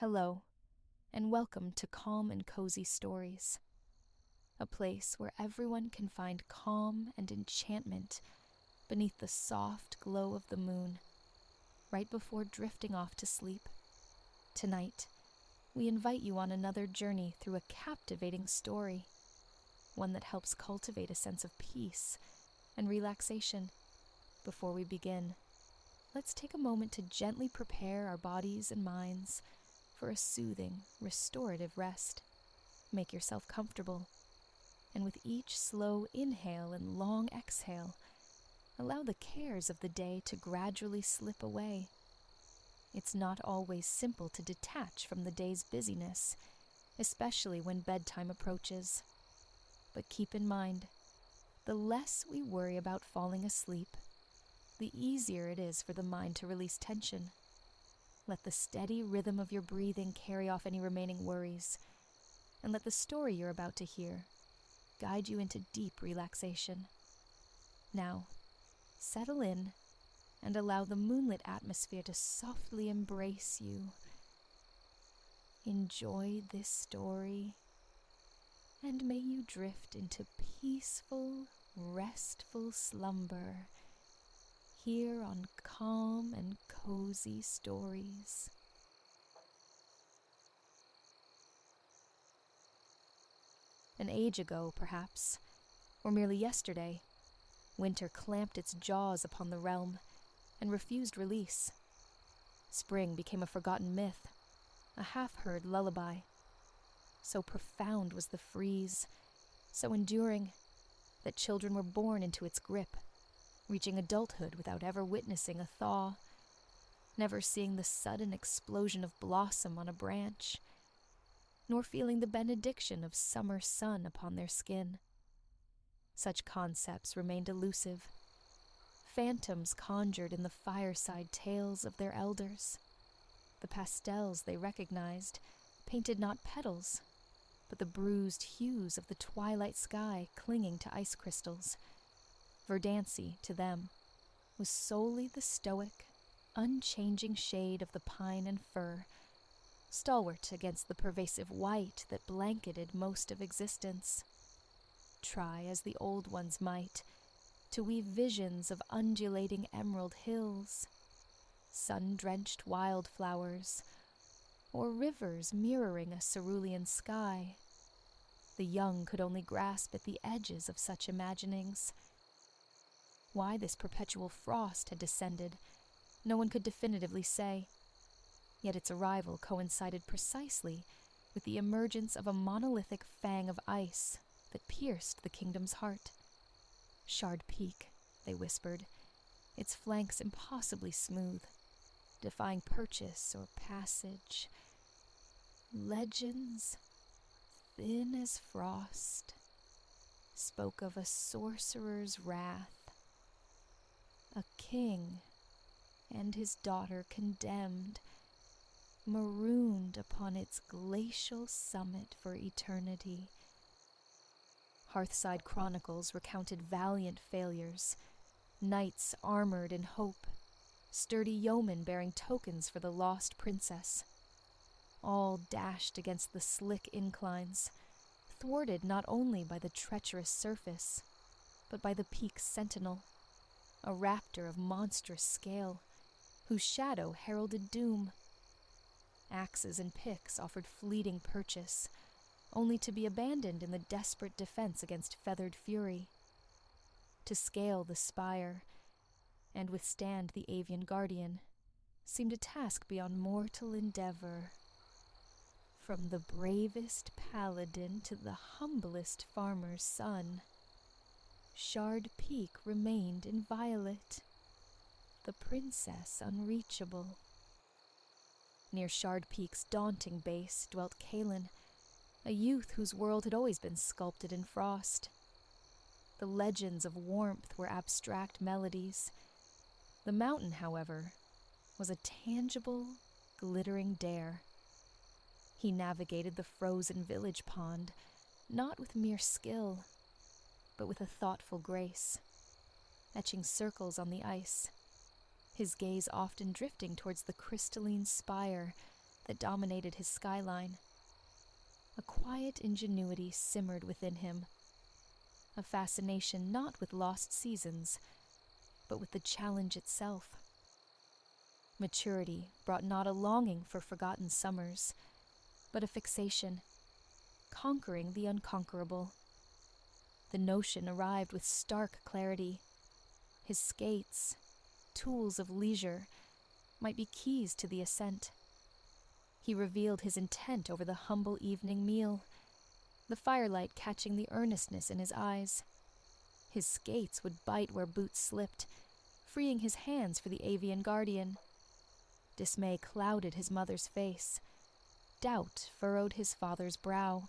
Hello, and welcome to Calm and Cozy Stories, a place where everyone can find calm and enchantment beneath the soft glow of the moon, right before drifting off to sleep. Tonight, we invite you on another journey through a captivating story, one that helps cultivate a sense of peace and relaxation. Before we begin, let's take a moment to gently prepare our bodies and minds for a soothing, restorative rest. Make yourself comfortable, and with each slow inhale and long exhale, allow the cares of the day to gradually slip away. It's not always simple to detach from the day's busyness, especially when bedtime approaches. But keep in mind, the less we worry about falling asleep, the easier it is for the mind to release tension. Let the steady rhythm of your breathing carry off any remaining worries, and let the story you're about to hear guide you into deep relaxation. Now, settle in and allow the moonlit atmosphere to softly embrace you. Enjoy this story, and may you drift into peaceful, restful slumber here on Calm and Cozy Stories. An age ago, perhaps, or merely yesterday, winter clamped its jaws upon the realm and refused release. Spring became a forgotten myth, a half-heard lullaby. So profound was the freeze, so enduring, that children were born into its grip, reaching adulthood without ever witnessing a thaw, never seeing the sudden explosion of blossom on a branch, nor feeling the benediction of summer sun upon their skin. Such concepts remained elusive, phantoms conjured in the fireside tales of their elders. The pastels they recognized painted not petals, but the bruised hues of the twilight sky clinging to ice crystals. Verdancy, to them, was solely the stoic, unchanging shade of the pine and fir, stalwart against the pervasive white that blanketed most of existence. Try as the old ones might to weave visions of undulating emerald hills, sun-drenched wildflowers, or rivers mirroring a cerulean sky, the young could only grasp at the edges of such imaginings. Why this perpetual frost had descended, no one could definitively say, yet its arrival coincided precisely with the emergence of a monolithic fang of ice that pierced the kingdom's heart. Shard Peak, they whispered, its flanks impossibly smooth, defying purchase or passage. Legends, thin as frost, spoke of a sorcerer's wrath, a king and his daughter condemned, marooned upon its glacial summit for eternity. Hearthside chronicles recounted valiant failures, knights armored in hope, sturdy yeomen bearing tokens for the lost princess, all dashed against the slick inclines, thwarted not only by the treacherous surface, but by the peak's sentinel, a raptor of monstrous scale, whose shadow heralded doom. Axes and picks offered fleeting purchase, only to be abandoned in the desperate defense against feathered fury. To scale the spire and withstand the avian guardian seemed a task beyond mortal endeavor. From the bravest paladin to the humblest farmer's son, Shard Peak remained inviolate, the princess unreachable. Near Shard Peak's daunting base dwelt Kalen, a youth whose world had always been sculpted in frost. The legends of warmth were abstract melodies. The mountain, however, was a tangible, glittering dare. He navigated the frozen village pond, not with mere skill, but with a thoughtful grace, etching circles on the ice, his gaze often drifting towards the crystalline spire that dominated his skyline. A quiet ingenuity simmered within him, a fascination not with lost seasons, but with the challenge itself. Maturity brought not a longing for forgotten summers, but a fixation, conquering the unconquerable. The notion arrived with stark clarity. His skates, tools of leisure, might be keys to the ascent. He revealed his intent over the humble evening meal, the firelight catching the earnestness in his eyes. His skates would bite where boots slipped, freeing his hands for the avian guardian. Dismay clouded his mother's face. Doubt furrowed his father's brow.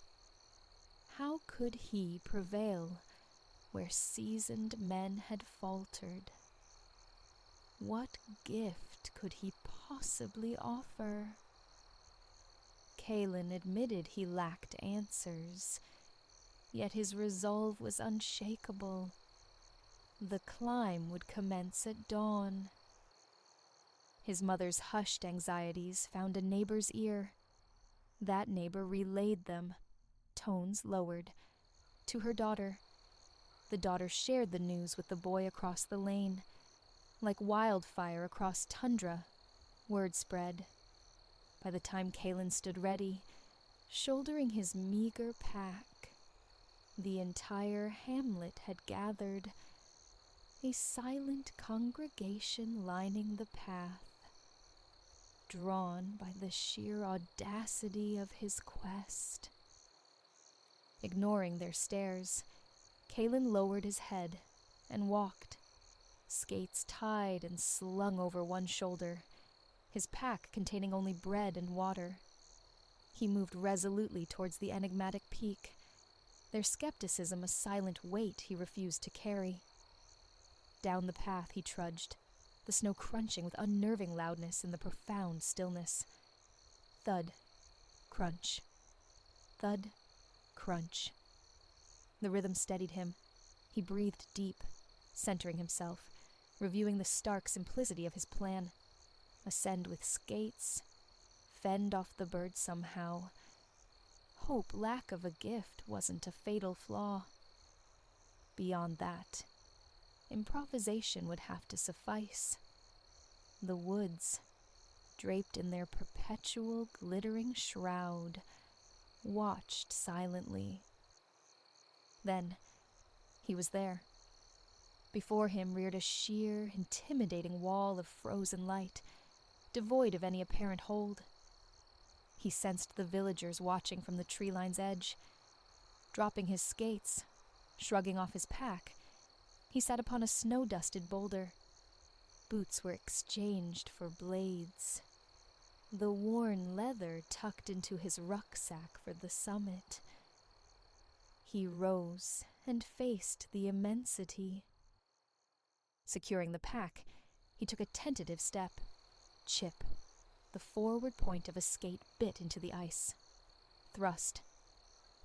How could he prevail where seasoned men had faltered? What gift could he possibly offer? Kalen admitted he lacked answers, yet his resolve was unshakable. The climb would commence at dawn. His mother's hushed anxieties found a neighbor's ear. That neighbor relayed them, tones lowered, to her daughter. The daughter shared the news with the boy across the lane. Like wildfire across tundra, word spread. By the time Kalen stood ready, shouldering his meager pack, the entire hamlet had gathered, a silent congregation lining the path, drawn by the sheer audacity of his quest. Ignoring their stares, Kalen lowered his head and walked, skates tied and slung over one shoulder, his pack containing only bread and water. He moved resolutely towards the enigmatic peak, their skepticism a silent weight he refused to carry. Down the path he trudged, the snow crunching with unnerving loudness in the profound stillness. Thud, crunch, thud, crunch. The rhythm steadied him. He breathed deep, centering himself, reviewing the stark simplicity of his plan. Ascend with skates, fend off the birds somehow. Hope lack of a gift wasn't a fatal flaw. Beyond that, improvisation would have to suffice. The woods, draped in their perpetual glittering shroud, watched silently. Then, he was there. Before him reared a sheer, intimidating wall of frozen light, devoid of any apparent hold. He sensed the villagers watching from the tree line's edge. Dropping his skates, shrugging off his pack, he sat upon a snow-dusted boulder. Boots were exchanged for blades. The worn leather tucked into his rucksack for the summit. He rose and faced the immensity. Securing the pack, he took a tentative step. Chip. The forward point of a skate bit into the ice. Thrust.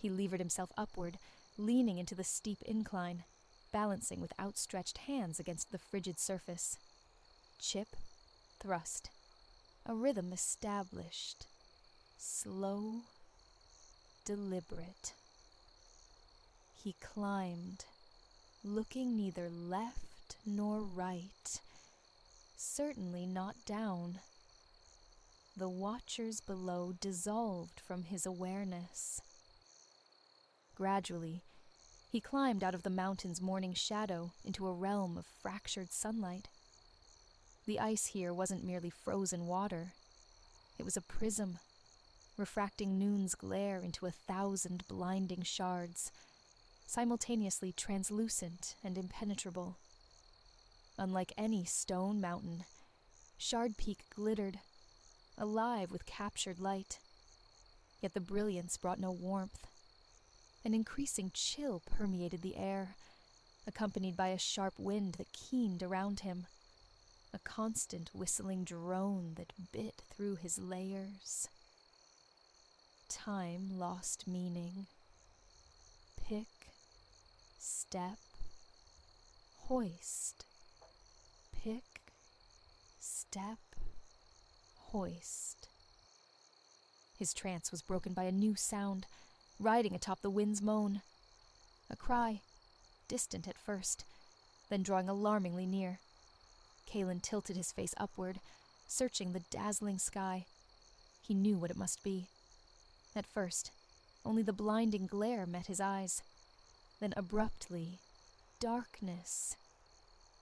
He levered himself upward, leaning into the steep incline, balancing with outstretched hands against the frigid surface. Chip, thrust. A rhythm established. Slow, deliberate. He climbed, looking neither left nor right, certainly not down. The watchers below dissolved from his awareness. Gradually, he climbed out of the mountain's morning shadow into a realm of fractured sunlight. The ice here wasn't merely frozen water. It was a prism, refracting noon's glare into 1,000 blinding shards, simultaneously translucent and impenetrable. Unlike any stone mountain, Shard Peak glittered, alive with captured light. Yet the brilliance brought no warmth. An increasing chill permeated the air, accompanied by a sharp wind that keened around him, a constant whistling drone that bit through his layers. Time lost meaning. Pick, step, hoist. Pick, step, hoist. His trance was broken by a new sound, riding atop the wind's moan. A cry, distant at first, then drawing alarmingly near. Kalen tilted his face upward, searching the dazzling sky. He knew what it must be. At first, only the blinding glare met his eyes. Then abruptly, darkness.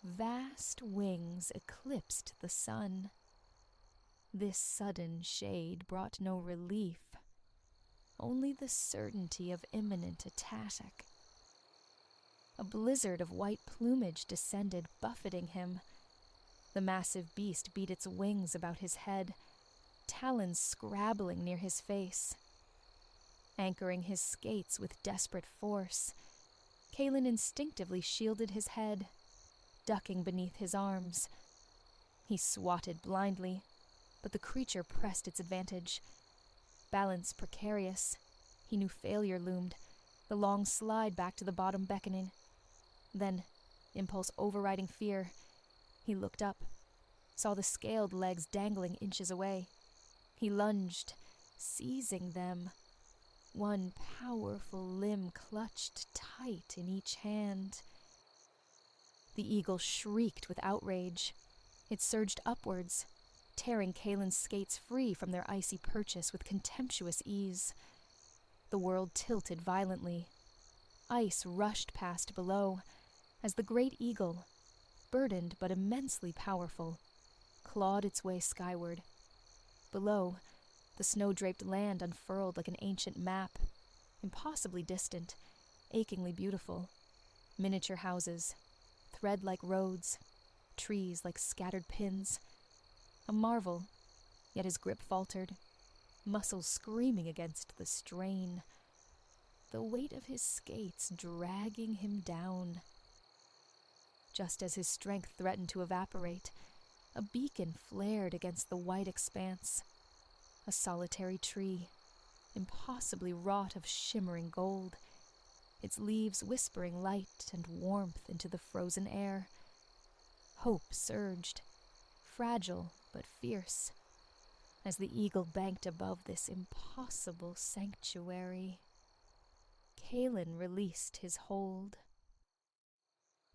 Vast wings eclipsed the sun. This sudden shade brought no relief, only the certainty of imminent attack. A blizzard of white plumage descended, buffeting him. The massive beast beat its wings about his head, talons scrabbling near his face. Anchoring his skates with desperate force, Kalen instinctively shielded his head, ducking beneath his arms. He swatted blindly, but the creature pressed its advantage. Balance precarious, he knew failure loomed, the long slide back to the bottom beckoning. Then, impulse overriding fear, he looked up, saw the scaled legs dangling inches away. He lunged, seizing them. One powerful limb clutched tight in each hand. The eagle shrieked with outrage. It surged upwards, tearing Kalen's skates free from their icy purchase with contemptuous ease. The world tilted violently. Ice rushed past below, as the great eagle, burdened but immensely powerful, clawed its way skyward. Below, the snow-draped land unfurled like an ancient map, impossibly distant, achingly beautiful. Miniature houses, thread-like roads, trees like scattered pins. A marvel, yet his grip faltered, muscles screaming against the strain. The weight of his skates dragging him down. Just as his strength threatened to evaporate, a beacon flared against the white expanse. A solitary tree, impossibly wrought of shimmering gold, its leaves whispering light and warmth into the frozen air. Hope surged, fragile but fierce, as the eagle banked above this impossible sanctuary. Kalen released his hold.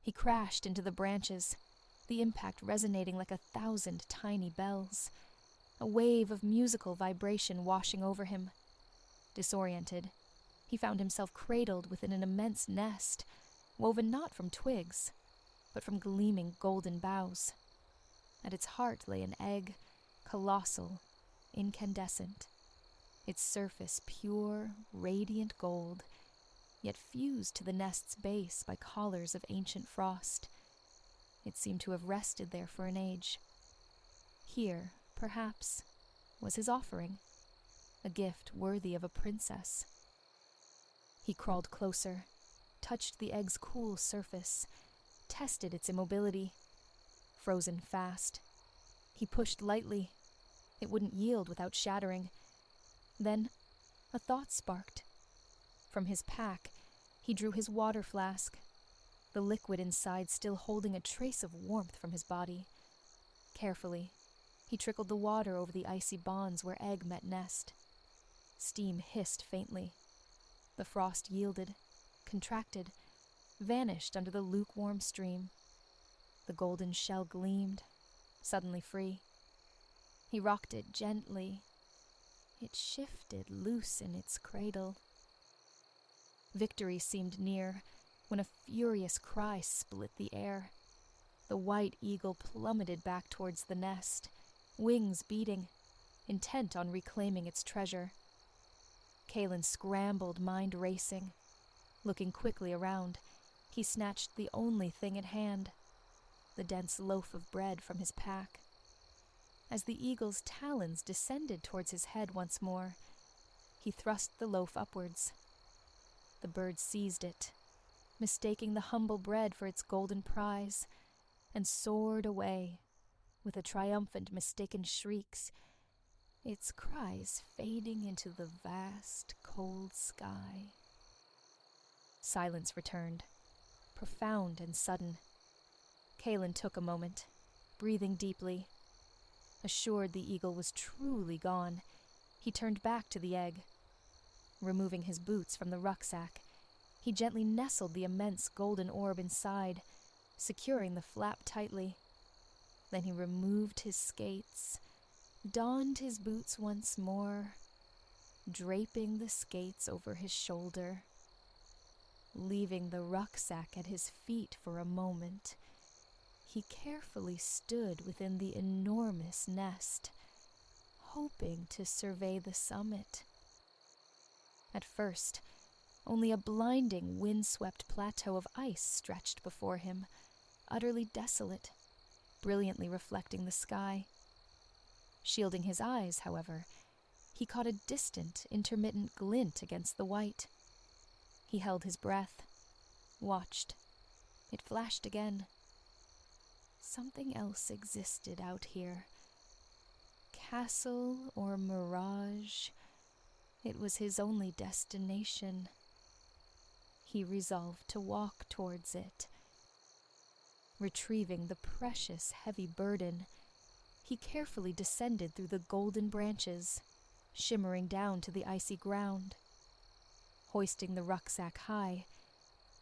He crashed into the branches, the impact resonating like 1,000 tiny bells. A wave of musical vibration washing over him. Disoriented, he found himself cradled within an immense nest, woven not from twigs, but from gleaming golden boughs. At its heart lay an egg, colossal, incandescent, its surface pure, radiant gold, yet fused to the nest's base by collars of ancient frost. It seemed to have rested there for an age. Here, perhaps, was his offering, a gift worthy of a princess. He crawled closer, touched the egg's cool surface, tested its immobility. Frozen fast. He pushed lightly. It wouldn't yield without shattering. Then, a thought sparked. From his pack, he drew his water flask, the liquid inside still holding a trace of warmth from his body. Carefully, he trickled the water over the icy bonds where egg met nest. Steam hissed faintly. The frost yielded, contracted, vanished under the lukewarm stream. The golden shell gleamed, suddenly free. He rocked it gently. It shifted loose in its cradle. Victory seemed near when a furious cry split the air. The white eagle plummeted back towards the nest, wings beating, intent on reclaiming its treasure. Kalen scrambled, mind racing. Looking quickly around, he snatched the only thing at hand, the dense loaf of bread from his pack. As the eagle's talons descended towards his head once more, he thrust the loaf upwards. The bird seized it, mistaking the humble bread for its golden prize, and soared away, with a triumphant mistaken shrieks, its cries fading into the vast, cold sky. Silence returned, profound and sudden. Kalen took a moment, breathing deeply. Assured the eagle was truly gone, He turned back to the egg. Removing his boots from the rucksack, he gently nestled the immense golden orb inside, securing the flap tightly. Then he removed his skates, donned his boots once more, draping the skates over his shoulder. Leaving the rucksack at his feet for a moment, he carefully stood within the enormous nest, hoping to survey the summit. At first, only a blinding, wind-swept plateau of ice stretched before him, utterly desolate, brilliantly reflecting the sky. Shielding his eyes, however, he caught a distant, intermittent glint against the white. He held his breath, watched. It flashed again. Something else existed out here. Castle or mirage, it was his only destination. He resolved to walk towards it. Retrieving the precious heavy burden, he carefully descended through the golden branches, shimmering down to the icy ground. Hoisting the rucksack high,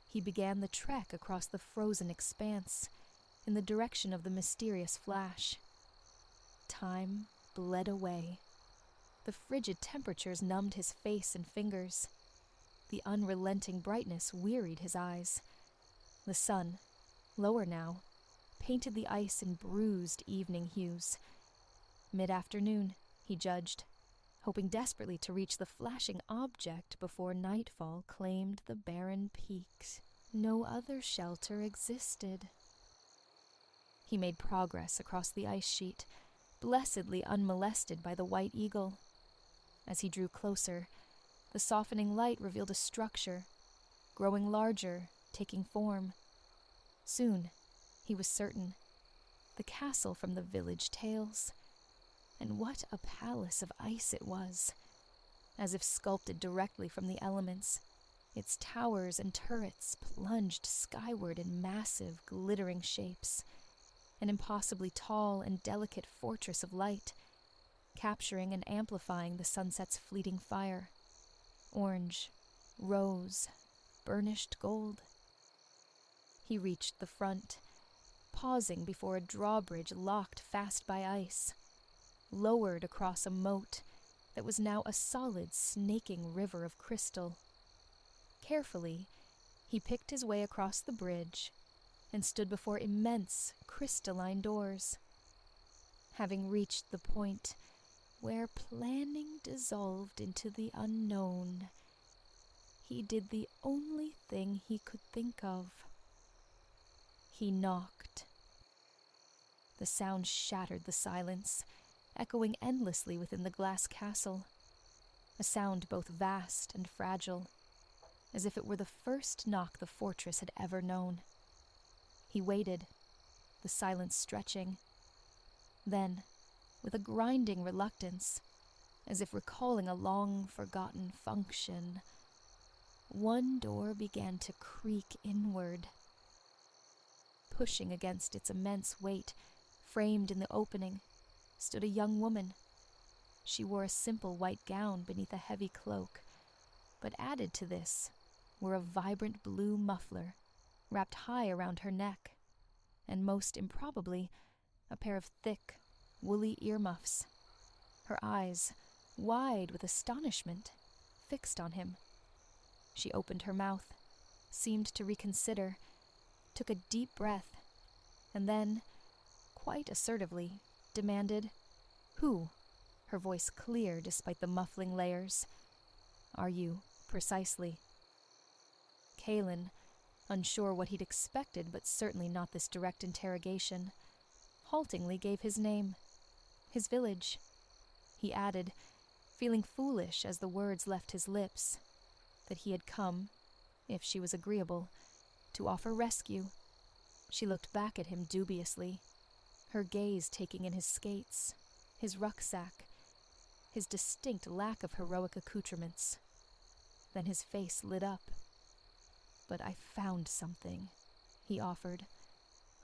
he began the trek across the frozen expanse in the direction of the mysterious flash. Time bled away. The frigid temperatures numbed his face and fingers. The unrelenting brightness wearied his eyes. The sun, lower now, painted the ice in bruised evening hues. Mid-afternoon, he judged, hoping desperately to reach the flashing object before nightfall claimed the barren peaks. No other shelter existed. He made progress across the ice sheet, blessedly unmolested by the white eagle. As he drew closer, the softening light revealed a structure, growing larger, taking form. Soon, he was certain, the castle from the village tales. And what a palace of ice it was! As if sculpted directly from the elements, its towers and turrets plunged skyward in massive, glittering shapes. An impossibly tall and delicate fortress of light, capturing and amplifying the sunset's fleeting fire. Orange, rose, burnished gold. He reached the front, pausing before a drawbridge locked fast by ice, lowered across a moat that was now a solid, snaking river of crystal. Carefully, he picked his way across the bridge and stood before immense, crystalline doors. Having reached the point where planning dissolved into the unknown, he did the only thing he could think of. He knocked. The sound shattered the silence, echoing endlessly within the glass castle, a sound both vast and fragile, as if it were the first knock the fortress had ever known. He waited, the silence stretching. Then, with a grinding reluctance, as if recalling a long-forgotten function, one door began to creak inward. Pushing against its immense weight, framed in the opening, stood a young woman. She wore a simple white gown beneath a heavy cloak, but added to this were a vibrant blue muffler wrapped high around her neck, and most improbably, a pair of thick, woolly earmuffs. Her eyes, wide with astonishment, fixed on him. She opened her mouth, seemed to reconsider, took a deep breath, and then, quite assertively, demanded, "Who?" Her voice clear despite the muffling layers. "Are you, precisely?" Kalen, unsure what he'd expected but certainly not this direct interrogation, haltingly gave his name, his village. He added, feeling foolish as the words left his lips, that he had come, if she was agreeable, to offer rescue. She looked back at him dubiously, her gaze taking in his skates, his rucksack, his distinct lack of heroic accoutrements. Then his face lit up. "But I found something," he offered,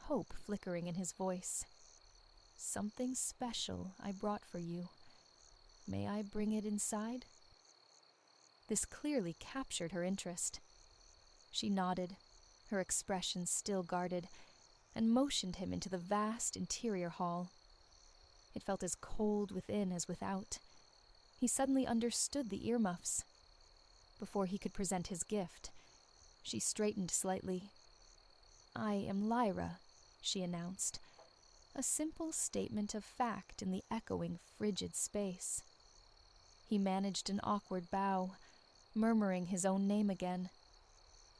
hope flickering in his voice. "Something special I brought for you. May I bring it inside?" This clearly captured her interest. She nodded, her expression still guarded, and motioned him into the vast interior hall. It felt as cold within as without. He suddenly understood the earmuffs. Before he could present his gift, she straightened slightly. "I am Lyra," she announced, a simple statement of fact in the echoing, frigid space. He managed an awkward bow, murmuring his own name again.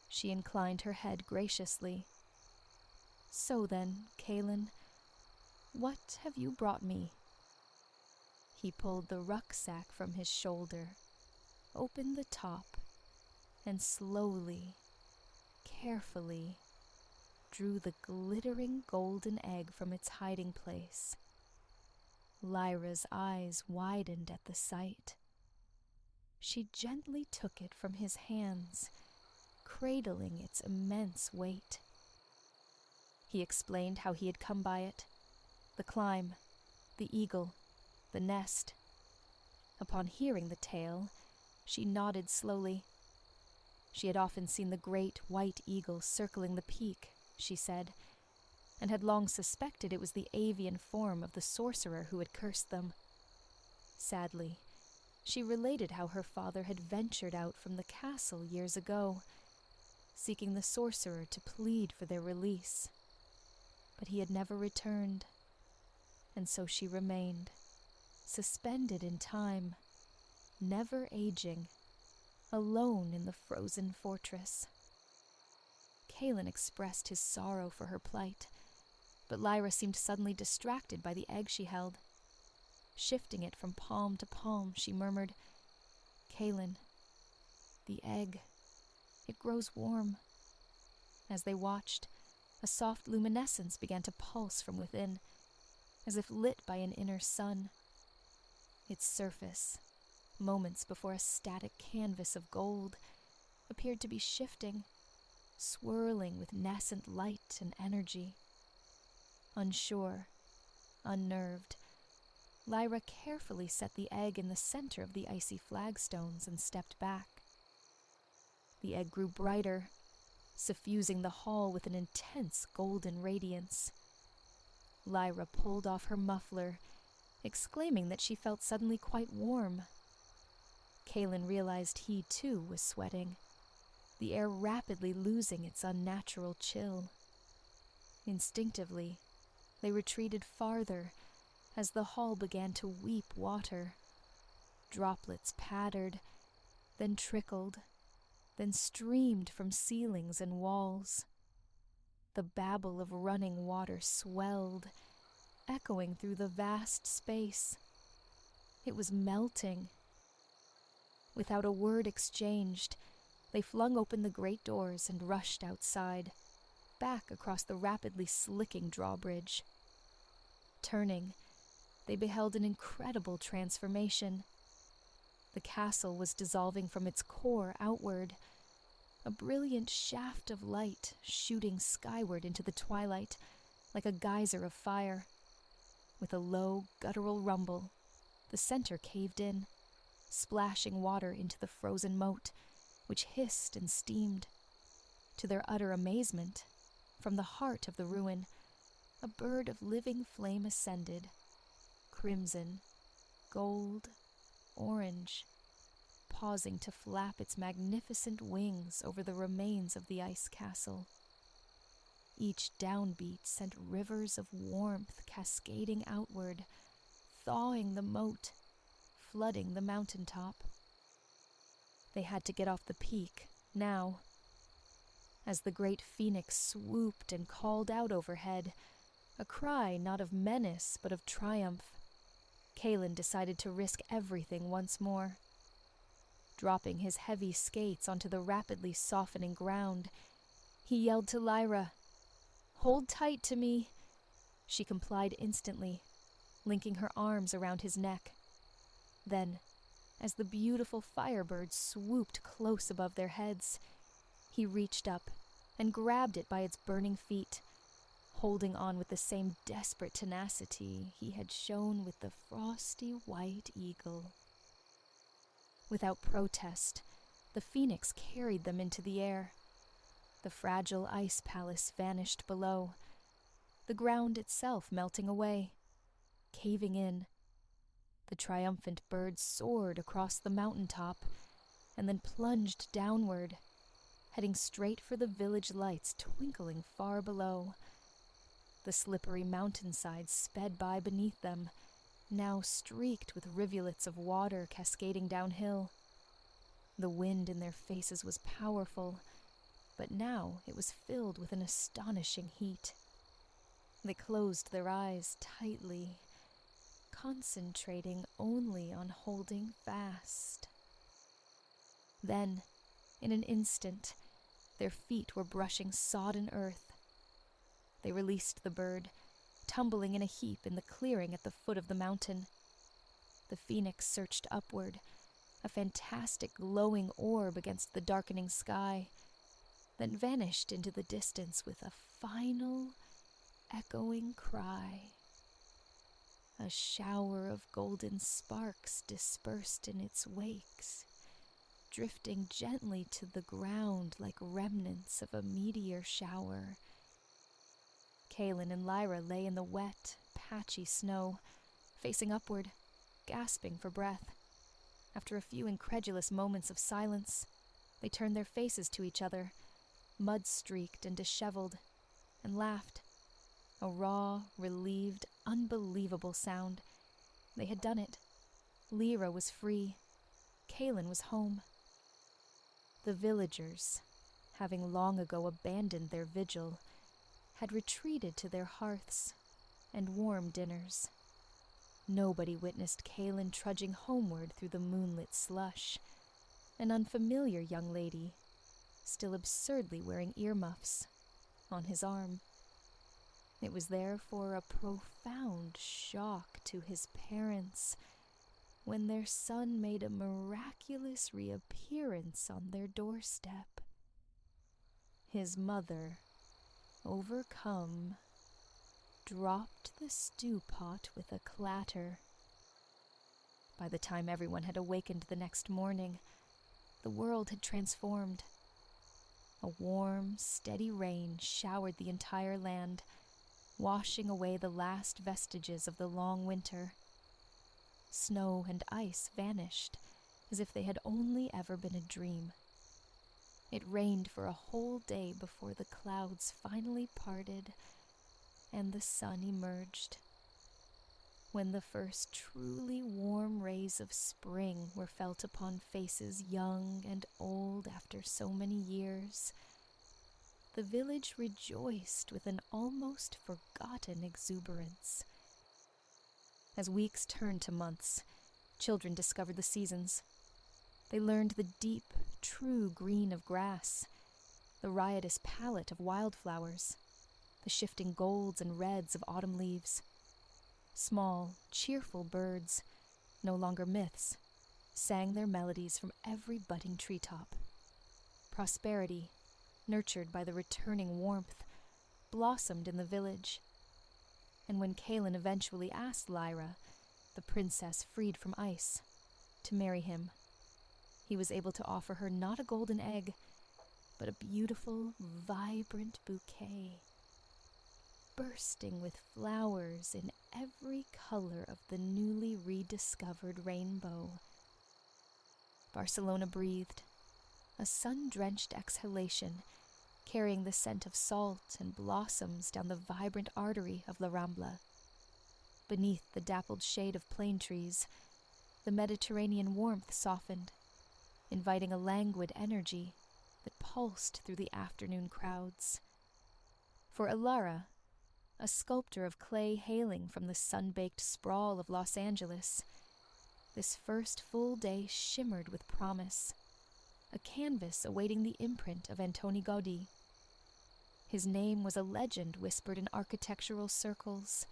She inclined her head graciously. "So then, Kaelin, what have you brought me?" He pulled the rucksack from his shoulder, opened the top, and slowly, carefully, drew the glittering golden egg from its hiding place. Lyra's eyes widened at the sight. She gently took it from his hands, cradling its immense weight. He explained how he had come by it, the climb, the eagle, the nest. Upon hearing the tale, she nodded slowly. She had often seen the great white eagle circling the peak, she said, and had long suspected it was the avian form of the sorcerer who had cursed them. Sadly, she related how her father had ventured out from the castle years ago, seeking the sorcerer to plead for their release. But he had never returned, and so she remained, suspended in time, never aging, alone in the frozen fortress. Kaelin expressed his sorrow for her plight, but Lyra seemed suddenly distracted by the egg she held. Shifting it from palm to palm, she murmured, "Kaelin, the egg, it grows warm." As they watched, a soft luminescence began to pulse from within, as if lit by an inner sun. Its surface, moments before a static canvas of gold, appeared to be shifting, swirling with nascent light and energy. Unsure, unnerved, Lyra carefully set the egg in the center of the icy flagstones and stepped back. The egg grew brighter, suffusing the hall with an intense golden radiance. Lyra pulled off her muffler, exclaiming that she felt suddenly quite warm. Kaelin realized he, too, was sweating, the air rapidly losing its unnatural chill. Instinctively, they retreated farther as the hall began to weep water. Droplets pattered, then trickled, then streamed from ceilings and walls. The babble of running water swelled, echoing through the vast space. It was melting. Without a word exchanged, they flung open the great doors and rushed outside, back across the rapidly slicking drawbridge. Turning, they beheld an incredible transformation. The castle was dissolving from its core outward, a brilliant shaft of light shooting skyward into the twilight like a geyser of fire. With a low, guttural rumble, the center caved in, splashing water into the frozen moat, which hissed and steamed. To their utter amazement, from the heart of the ruin, a bird of living flame ascended, crimson, gold, orange, pausing to flap its magnificent wings over the remains of the ice castle. Each downbeat sent rivers of warmth cascading outward, thawing the moat, flooding the mountaintop. They had to get off the peak, now. As the great phoenix swooped and called out overhead, a cry not of menace but of triumph, Kaelin decided to risk everything once more. Dropping his heavy skates onto the rapidly softening ground, he yelled to Lyra, "Hold tight to me." She complied instantly, linking her arms around his neck. Then, as the beautiful firebird swooped close above their heads, he reached up and grabbed it by its burning feet, holding on with the same desperate tenacity he had shown with the frosty white eagle. Without protest, the phoenix carried them into the air. The fragile ice palace vanished below, the ground itself melting away, caving in. The triumphant bird soared across the mountaintop and then plunged downward, heading straight for the village lights twinkling far below. The slippery mountainsides sped by beneath them, now streaked with rivulets of water cascading downhill. The wind in their faces was powerful, but now it was filled with an astonishing heat. They closed their eyes tightly, concentrating only on holding fast. Then, in an instant, their feet were brushing sodden earth. They released the bird, tumbling in a heap in the clearing at the foot of the mountain. The phoenix searched upward, a fantastic glowing orb against the darkening sky, then vanished into the distance with a final, echoing cry. A shower of golden sparks dispersed in its wakes, drifting gently to the ground like remnants of a meteor shower. Kaelin and Lyra lay in the wet, patchy snow, facing upward, gasping for breath. After a few incredulous moments of silence, they turned their faces to each other, mud-streaked and disheveled, and laughed. A raw, relieved, unbelievable sound. They had done it. Lyra was free. Kaelin was home. The villagers, having long ago abandoned their vigil, had retreated to their hearths and warm dinners. Nobody witnessed Kaelin trudging homeward through the moonlit slush, an unfamiliar young lady, still absurdly wearing earmuffs, on his arm. It was therefore a profound shock to his parents when their son made a miraculous reappearance on their doorstep. His mother, overcome, dropped the stew pot with a clatter. By the time everyone had awakened the next morning, the world had transformed. A warm, steady rain showered the entire land, washing away the last vestiges of the long winter. Snow and ice vanished, as if they had only ever been a dream. It rained for a whole day before the clouds finally parted and the sun emerged. When the first truly warm rays of spring were felt upon faces young and old after so many years, the village rejoiced with an almost forgotten exuberance. As weeks turned to months, children discovered the seasons. They learned the deep, true green of grass, the riotous palette of wildflowers, the shifting golds and reds of autumn leaves. Small, cheerful birds, no longer myths, sang their melodies from every budding treetop. Prosperity, nurtured by the returning warmth, blossomed in the village. And when Kaelin eventually asked Lyra, the princess freed from ice, to marry him, he was able to offer her not a golden egg, but a beautiful, vibrant bouquet, bursting with flowers in every color of the newly rediscovered rainbow. Barcelona breathed, a sun-drenched exhalation, carrying the scent of salt and blossoms down the vibrant artery of La Rambla. Beneath the dappled shade of plane trees, the Mediterranean warmth softened, inviting a languid energy that pulsed through the afternoon crowds. For Alara, a sculptor of clay hailing from the sun-baked sprawl of Los Angeles, this first full day shimmered with promise, a canvas awaiting the imprint of Antoni Gaudí. His name was a legend whispered in architectural circles,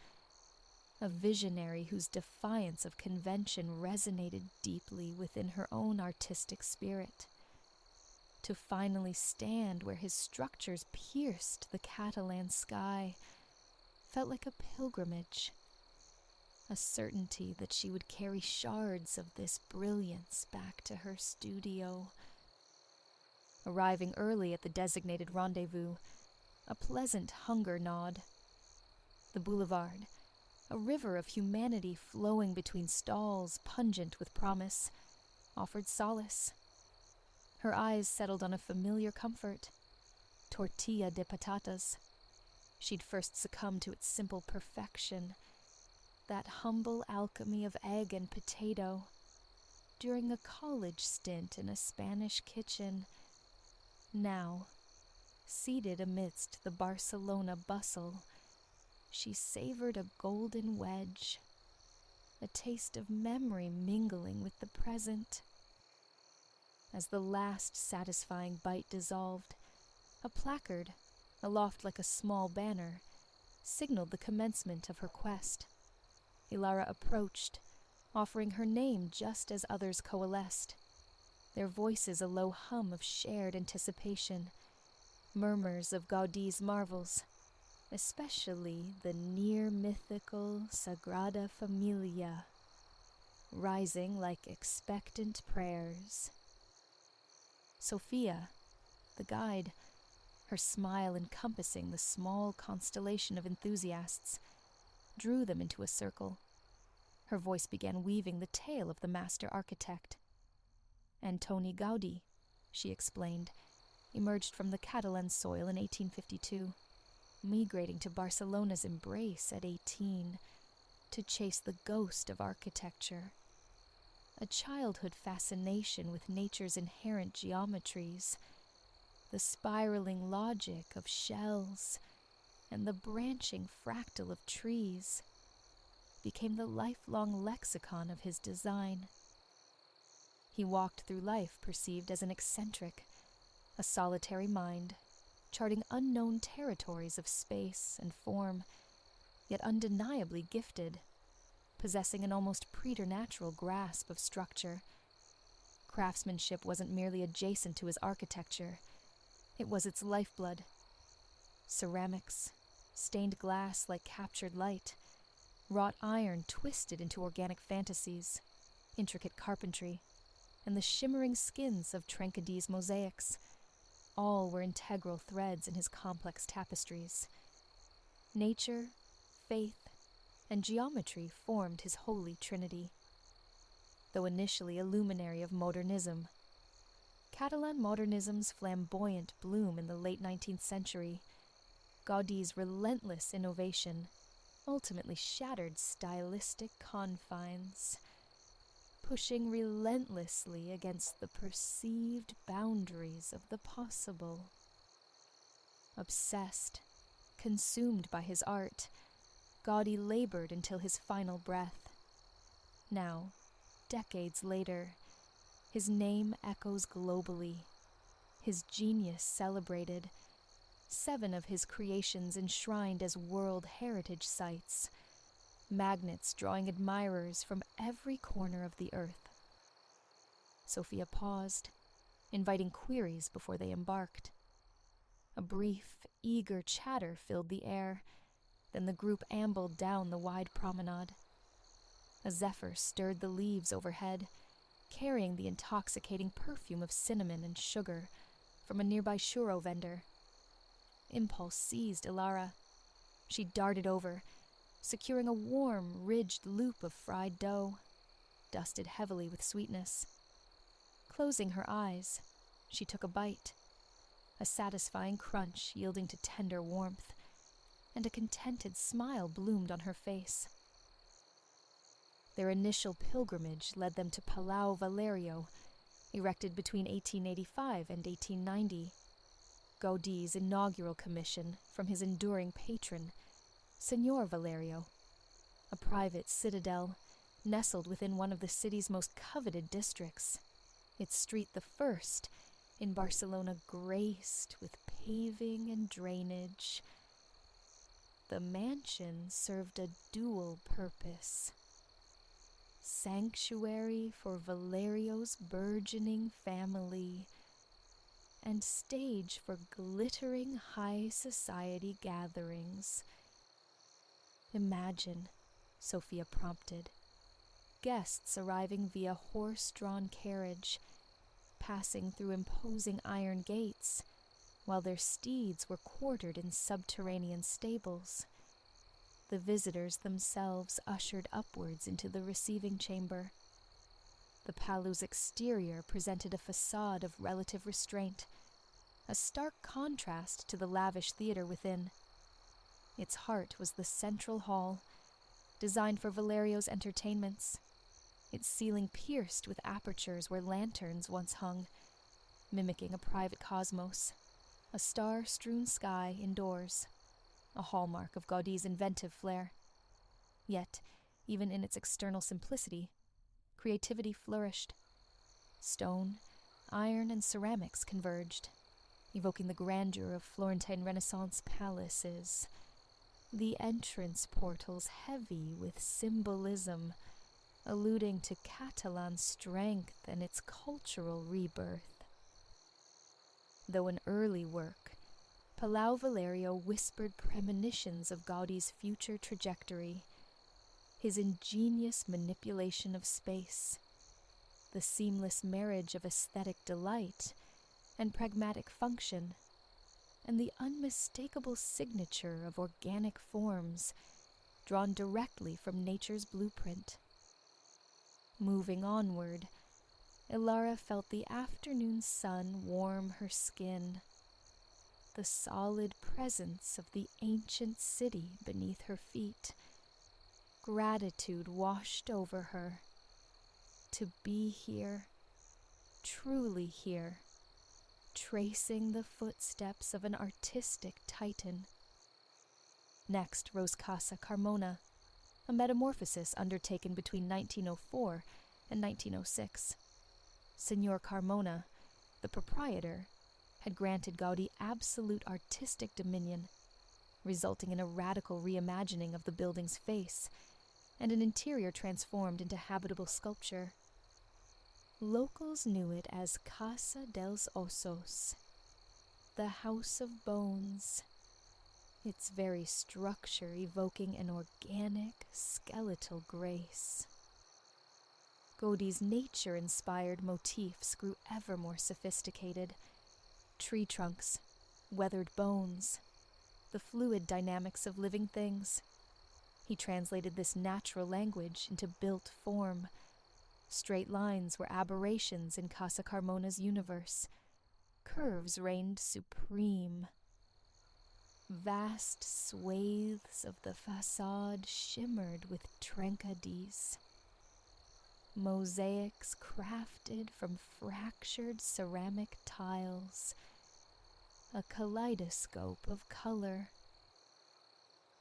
a visionary whose defiance of convention resonated deeply within her own artistic spirit. To finally stand where his structures pierced the Catalan sky felt like a pilgrimage, a certainty that she would carry shards of this brilliance back to her studio. Arriving early at the designated rendezvous, a pleasant hunger gnawed. The boulevard, a river of humanity flowing between stalls pungent with promise, offered solace. Her eyes settled on a familiar comfort, tortilla de patatas. She'd first succumbed to its simple perfection, that humble alchemy of egg and potato, during a college stint in a Spanish kitchen. Now, seated amidst the Barcelona bustle, she savored a golden wedge, a taste of memory mingling with the present. As the last satisfying bite dissolved, a placard, aloft like a small banner, signaled the commencement of her quest. Ilara approached, offering her name just as others coalesced, their voices a low hum of shared anticipation, murmurs of Gaudi's marvels, especially the near-mythical Sagrada Familia, rising like expectant prayers. Sophia, the guide, her smile encompassing the small constellation of enthusiasts, drew them into a circle. Her voice began weaving the tale of the master architect. Antoni Gaudi, she explained, emerged from the Catalan soil in 1852, migrating to Barcelona's embrace at 18 to chase the ghost of architecture, a childhood fascination with nature's inherent geometries, the spiraling logic of shells, and the branching fractal of trees, became the lifelong lexicon of his design. He walked through life perceived as an eccentric, a solitary mind, charting unknown territories of space and form, yet undeniably gifted, possessing an almost preternatural grasp of structure. Craftsmanship wasn't merely adjacent to his architecture, it was its lifeblood. Ceramics, stained glass like captured light, wrought iron twisted into organic fantasies, intricate carpentry, and the shimmering skins of Trencadee's mosaics, all were integral threads in his complex tapestries. Nature, faith, and geometry formed his holy trinity. Though initially a luminary of modernism, Catalan modernism's flamboyant bloom in the late 19th century, Gaudi's relentless innovation, ultimately shattered stylistic confines, pushing relentlessly against the perceived boundaries of the possible. Obsessed, consumed by his art, Gaudi labored until his final breath. Now, decades later, his name echoes globally, his genius celebrated, 7 of his creations enshrined as World Heritage Sites, magnets drawing admirers from every corner of the earth. Sophia paused, inviting queries before they embarked. A brief, eager chatter filled the air, then the group ambled down the wide promenade. A zephyr stirred the leaves overhead, carrying the intoxicating perfume of cinnamon and sugar from a nearby churro vendor. Impulse seized Ilara. She darted over, securing a warm, ridged loop of fried dough, dusted heavily with sweetness. Closing her eyes, she took a bite, a satisfying crunch yielding to tender warmth, and a contented smile bloomed on her face. Their initial pilgrimage led them to Palau Valerio, erected between 1885 and 1890, Gaudi's inaugural commission from his enduring patron, Señor Valerio, a private citadel nestled within one of the city's most coveted districts, its street the first in Barcelona graced with paving and drainage. The mansion served a dual purpose: sanctuary for Valerio's burgeoning family, and stage for glittering high society gatherings. Imagine, Sophia prompted, guests arriving via horse-drawn carriage, passing through imposing iron gates, while their steeds were quartered in subterranean stables. The visitors themselves ushered upwards into the receiving chamber. The Palu's exterior presented a facade of relative restraint, a stark contrast to the lavish theater within. Its heart was the central hall, designed for Valerio's entertainments, its ceiling pierced with apertures where lanterns once hung, mimicking a private cosmos, a star-strewn sky indoors, a hallmark of Gaudi's inventive flair. Yet, even in its external simplicity, creativity flourished. Stone, iron, and ceramics converged, evoking the grandeur of Florentine Renaissance palaces. The entrance portals heavy with symbolism, alluding to Catalan strength and its cultural rebirth. Though an early work, Palau Valerio whispered premonitions of Gaudi's future trajectory, his ingenious manipulation of space, the seamless marriage of aesthetic delight and pragmatic function, and the unmistakable signature of organic forms drawn directly from nature's blueprint. Moving onward, Ilara felt the afternoon sun warm her skin, the solid presence of the ancient city beneath her feet. Gratitude washed over her. To be here, truly here, tracing the footsteps of an artistic titan. Next rose Casa Carmona, a metamorphosis undertaken between 1904 and 1906. Signor Carmona, the proprietor, had granted Gaudi absolute artistic dominion, resulting in a radical reimagining of the building's face and an interior transformed into habitable sculpture. Locals knew it as Casa dels Ossos, the House of Bones, its very structure evoking an organic, skeletal grace. Gaudi's nature-inspired motifs grew ever more sophisticated. Tree trunks, weathered bones, the fluid dynamics of living things. He translated this natural language into built form. Straight lines were aberrations in Casa Carmona's universe. Curves reigned supreme. Vast swathes of the facade shimmered with trencadis. Mosaics crafted from fractured ceramic tiles. A kaleidoscope of color.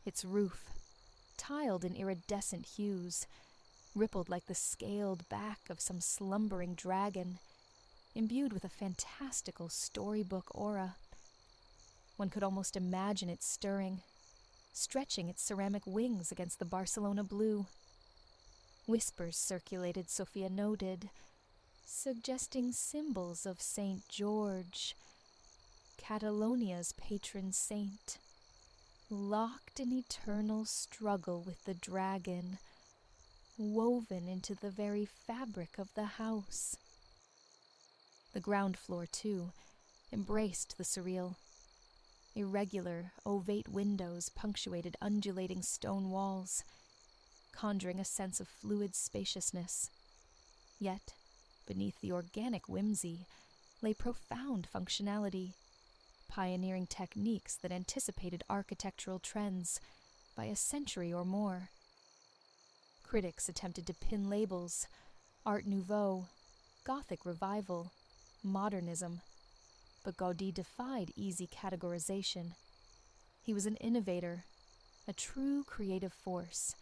Its roof, tiled in iridescent hues, rippled like the scaled back of some slumbering dragon, imbued with a fantastical storybook aura. One could almost imagine it stirring, stretching its ceramic wings against the Barcelona blue. Whispers circulated, Sophia noted, suggesting symbols of St. George, Catalonia's patron saint, locked in eternal struggle with the dragon, woven into the very fabric of the house. The ground floor, too, embraced the surreal. Irregular, ovate windows punctuated undulating stone walls, conjuring a sense of fluid spaciousness. Yet, beneath the organic whimsy, lay profound functionality, pioneering techniques that anticipated architectural trends by a century or more. Critics attempted to pin labels: Art Nouveau, Gothic Revival, Modernism, but Gaudi defied easy categorization. He was an innovator, a true creative force,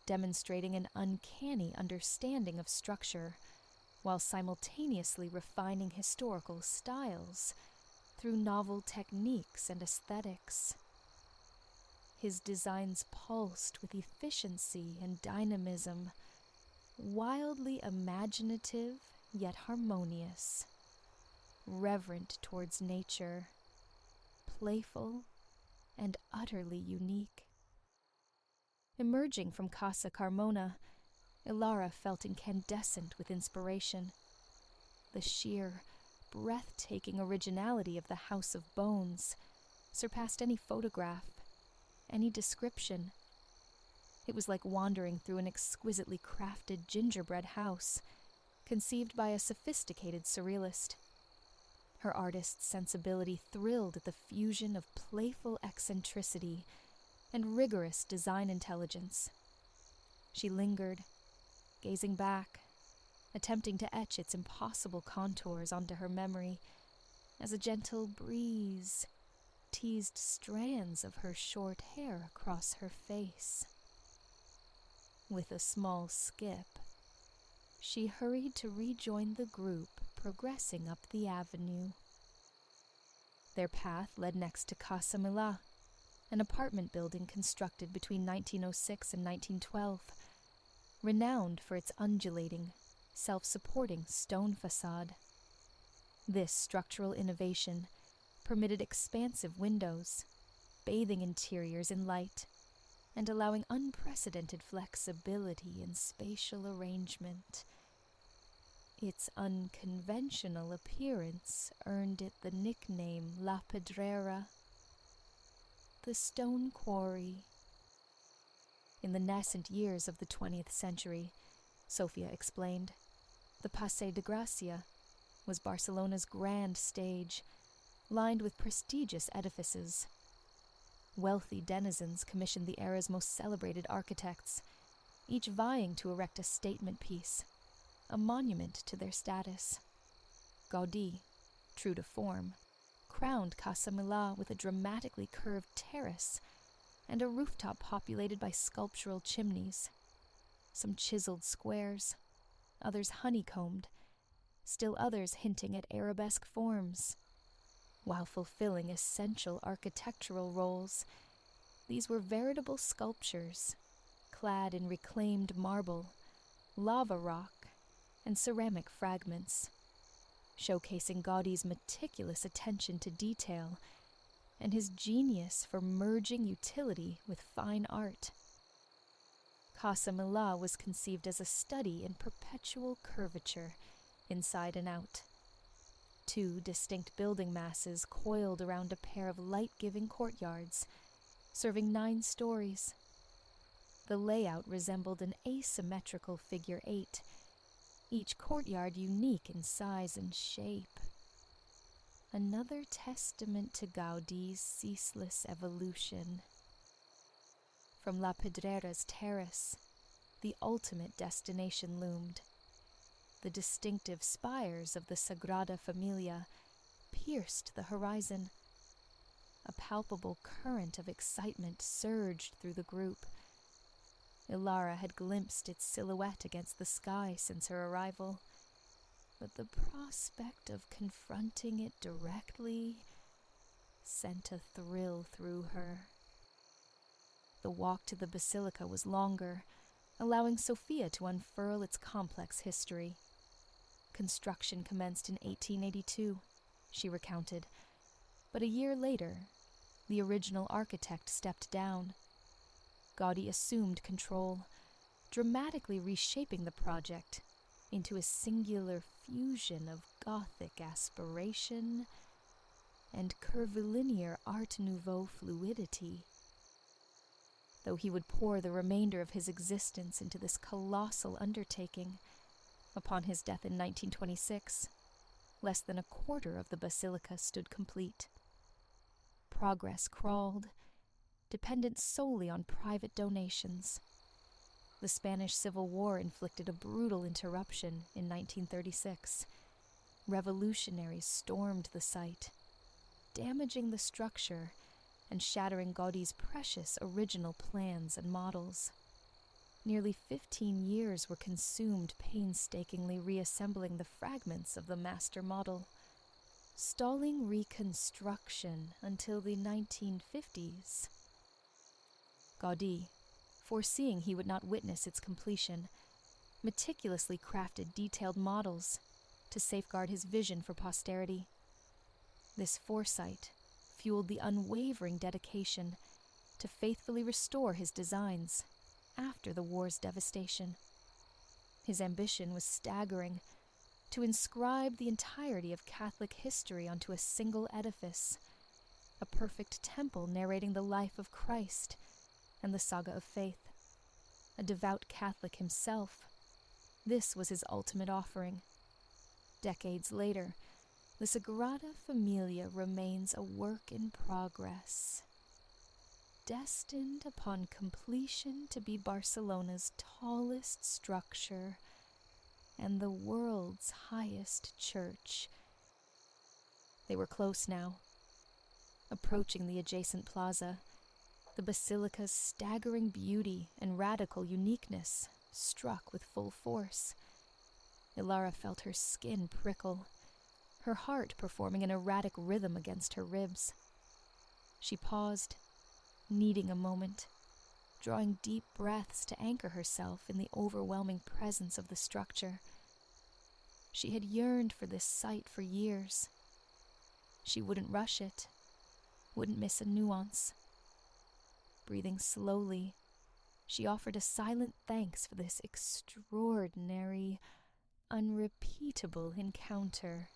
demonstrating an uncanny understanding of structure, while simultaneously refining historical styles through novel techniques and aesthetics. His designs pulsed with efficiency and dynamism, wildly imaginative yet harmonious, reverent towards nature, playful and utterly unique. Emerging from Casa Carmona, Ilara felt incandescent with inspiration. The sheer, breathtaking originality of the House of Bones surpassed any photograph, any description. It was like wandering through an exquisitely crafted gingerbread house, conceived by a sophisticated surrealist. Her artist's sensibility thrilled at the fusion of playful eccentricity and rigorous design intelligence. She lingered, gazing back, attempting to etch its impossible contours onto her memory as a gentle breeze teased strands of her short hair across her face. With a small skip, she hurried to rejoin the group progressing up the avenue. Their path led next to Casa Milà, an apartment building constructed between 1906 and 1912, renowned for its undulating, self-supporting stone facade. This structural innovation permitted expansive windows, bathing interiors in light, and allowing unprecedented flexibility in spatial arrangement. Its unconventional appearance earned it the nickname La Pedrera, the stone quarry. In the nascent years of the 20th century, Sofia explained, the Paseo de Gracia was Barcelona's grand stage, lined with prestigious edifices. Wealthy denizens commissioned the era's most celebrated architects, each vying to erect a statement piece, a monument to their status. Gaudí, true to form, crowned Casa Milà with a dramatically curved terrace and a rooftop populated by sculptural chimneys, some chiseled squares, others honeycombed, still others hinting at arabesque forms. While fulfilling essential architectural roles, these were veritable sculptures, clad in reclaimed marble, lava rock, and ceramic fragments, showcasing Gaudí's meticulous attention to detail and his genius for merging utility with fine art. Casa Milà was conceived as a study in perpetual curvature, inside and out. Two distinct building masses coiled around a pair of light-giving courtyards, serving 9 stories. The layout resembled an asymmetrical figure 8, each courtyard unique in size and shape. Another testament to Gaudí's ceaseless evolution. From La Pedrera's terrace, the ultimate destination loomed. The distinctive spires of the Sagrada Familia pierced the horizon. A palpable current of excitement surged through the group. Ilara had glimpsed its silhouette against the sky since her arrival, but the prospect of confronting it directly sent a thrill through her. The walk to the basilica was longer, allowing Sofia to unfurl its complex history. Construction commenced in 1882, she recounted, but a year later, the original architect stepped down. Gaudí assumed control, dramatically reshaping the project into a singular fusion of Gothic aspiration and curvilinear Art Nouveau fluidity. Though he would pour the remainder of his existence into this colossal undertaking, upon his death in 1926, less than a quarter of the basilica stood complete. Progress crawled, dependent solely on private donations. The Spanish Civil War inflicted a brutal interruption in 1936. Revolutionaries stormed the site, damaging the structure and shattering Gaudí's precious original plans and models. Nearly 15 years were consumed painstakingly reassembling the fragments of the master model, stalling reconstruction until the 1950s. Gaudí, foreseeing he would not witness its completion, meticulously crafted detailed models to safeguard his vision for posterity. This foresight fueled the unwavering dedication to faithfully restore his designs after the war's devastation. His ambition was staggering: to inscribe the entirety of Catholic history onto a single edifice, a perfect temple narrating the life of Christ and the saga of faith. A devout Catholic himself, this was his ultimate offering. Decades later, the Sagrada Familia remains a work in progress, destined upon completion to be Barcelona's tallest structure and the world's highest church. They were close now. Approaching the adjacent plaza, the basilica's staggering beauty and radical uniqueness struck with full force. Ilara felt her skin prickle, her heart performing an erratic rhythm against her ribs. She paused, needing a moment, drawing deep breaths to anchor herself in the overwhelming presence of the structure. She had yearned for this sight for years. She wouldn't rush it, wouldn't miss a nuance. Breathing slowly, she offered a silent thanks for this extraordinary, unrepeatable encounter.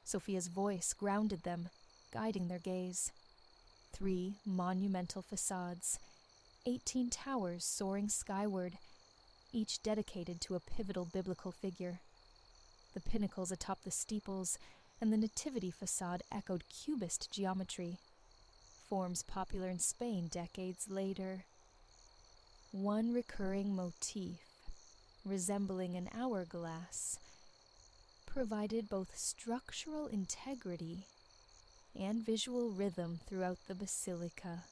Sophia's voice grounded them, guiding their gaze. 3 monumental facades, 18 towers soaring skyward, each dedicated to a pivotal biblical figure. The pinnacles atop the steeples and the nativity facade echoed cubist geometry, forms popular in Spain decades later. One recurring motif, resembling an hourglass, provided both structural integrity and visual rhythm throughout the basilica.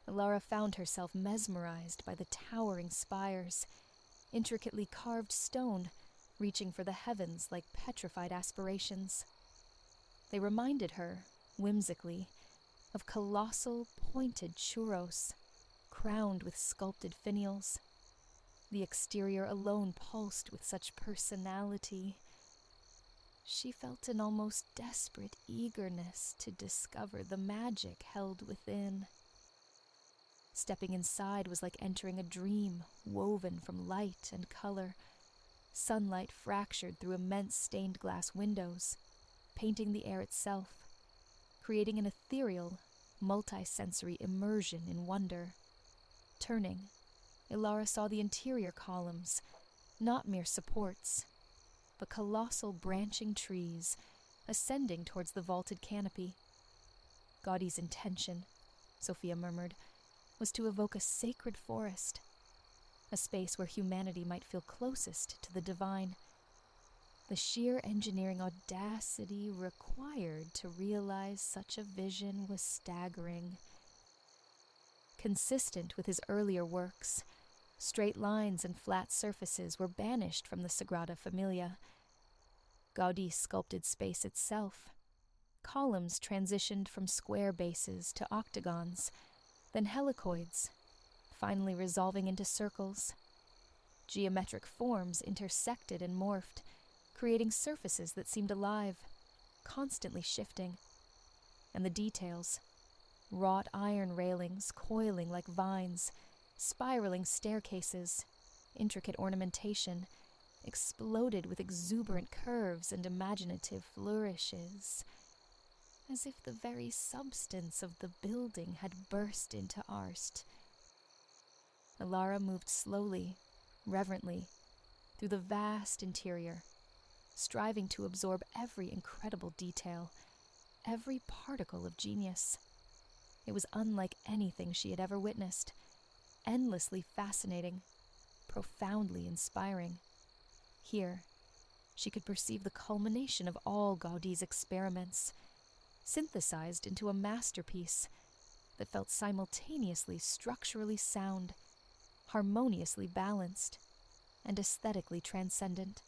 Ilara found herself mesmerized by the towering spires, intricately carved stone reaching for the heavens like petrified aspirations. They reminded her, whimsically, of colossal pointed churros, crowned with sculpted finials. The exterior alone pulsed with such personality. She felt an almost desperate eagerness to discover the magic held within. Stepping inside was like entering a dream woven from light and color. Sunlight fractured through immense stained glass windows, painting the air itself, creating an ethereal, multi-sensory immersion in wonder. Turning, Ilara saw the interior columns, not mere supports, but colossal branching trees ascending towards the vaulted canopy. Gaudi's intention, Sophia murmured, was to evoke a sacred forest, a space where humanity might feel closest to the divine. The sheer engineering audacity required to realize such a vision was staggering. Consistent with his earlier works, straight lines and flat surfaces were banished from the Sagrada Familia. Gaudí sculpted space itself. Columns transitioned from square bases to octagons, then helicoids, finally resolving into circles. Geometric forms intersected and morphed, creating surfaces that seemed alive, constantly shifting. And the details, wrought iron railings coiling like vines, spiraling staircases, intricate ornamentation, exploded with exuberant curves and imaginative flourishes, as if the very substance of the building had burst into art. Ilara moved slowly, reverently, through the vast interior, striving to absorb every incredible detail, every particle of genius. It was unlike anything she had ever witnessed, endlessly fascinating, profoundly inspiring. Here, she could perceive the culmination of all Gaudí's experiments, synthesized into a masterpiece that felt simultaneously structurally sound, harmoniously balanced, and aesthetically transcendent.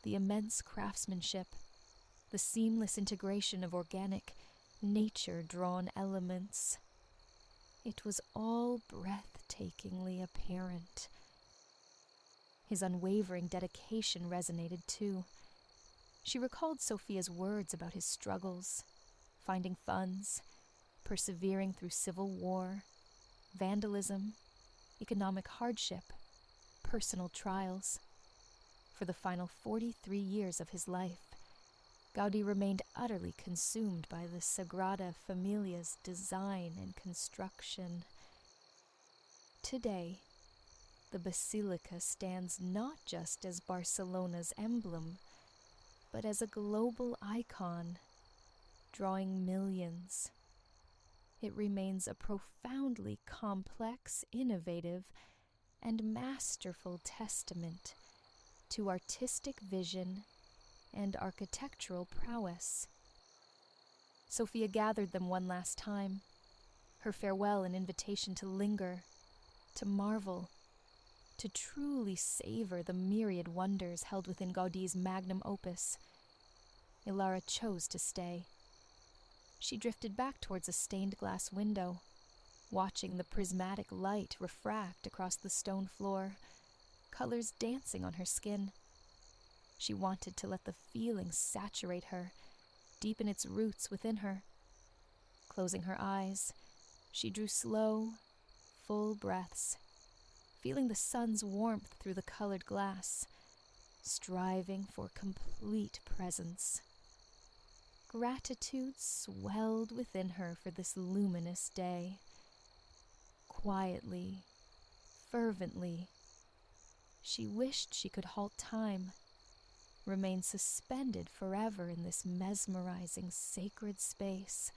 The immense craftsmanship, the seamless integration of organic, nature-drawn elements. It was all breathtakingly apparent. His unwavering dedication resonated too. She recalled Sophia's words about his struggles, finding funds, persevering through civil war, vandalism, economic hardship, personal trials. For the final 43 years of his life, Gaudí remained utterly consumed by the Sagrada Familia's design and construction. Today, the basilica stands not just as Barcelona's emblem, but as a global icon, drawing millions. It remains a profoundly complex, innovative, and masterful testament to artistic vision and architectural prowess. Sophia gathered them one last time, her farewell an invitation to linger, to marvel, to truly savor the myriad wonders held within Gaudí's magnum opus. Ilara chose to stay. She drifted back towards a stained glass window, watching the prismatic light refract across the stone floor, colors dancing on her skin. She wanted to let the feeling saturate her, deepen its roots within her. Closing her eyes, she drew slow, full breaths, feeling the sun's warmth through the colored glass, striving for complete presence. Gratitude swelled within her for this luminous day. Quietly, fervently, she wished she could halt time, remain suspended forever in this mesmerizing sacred space,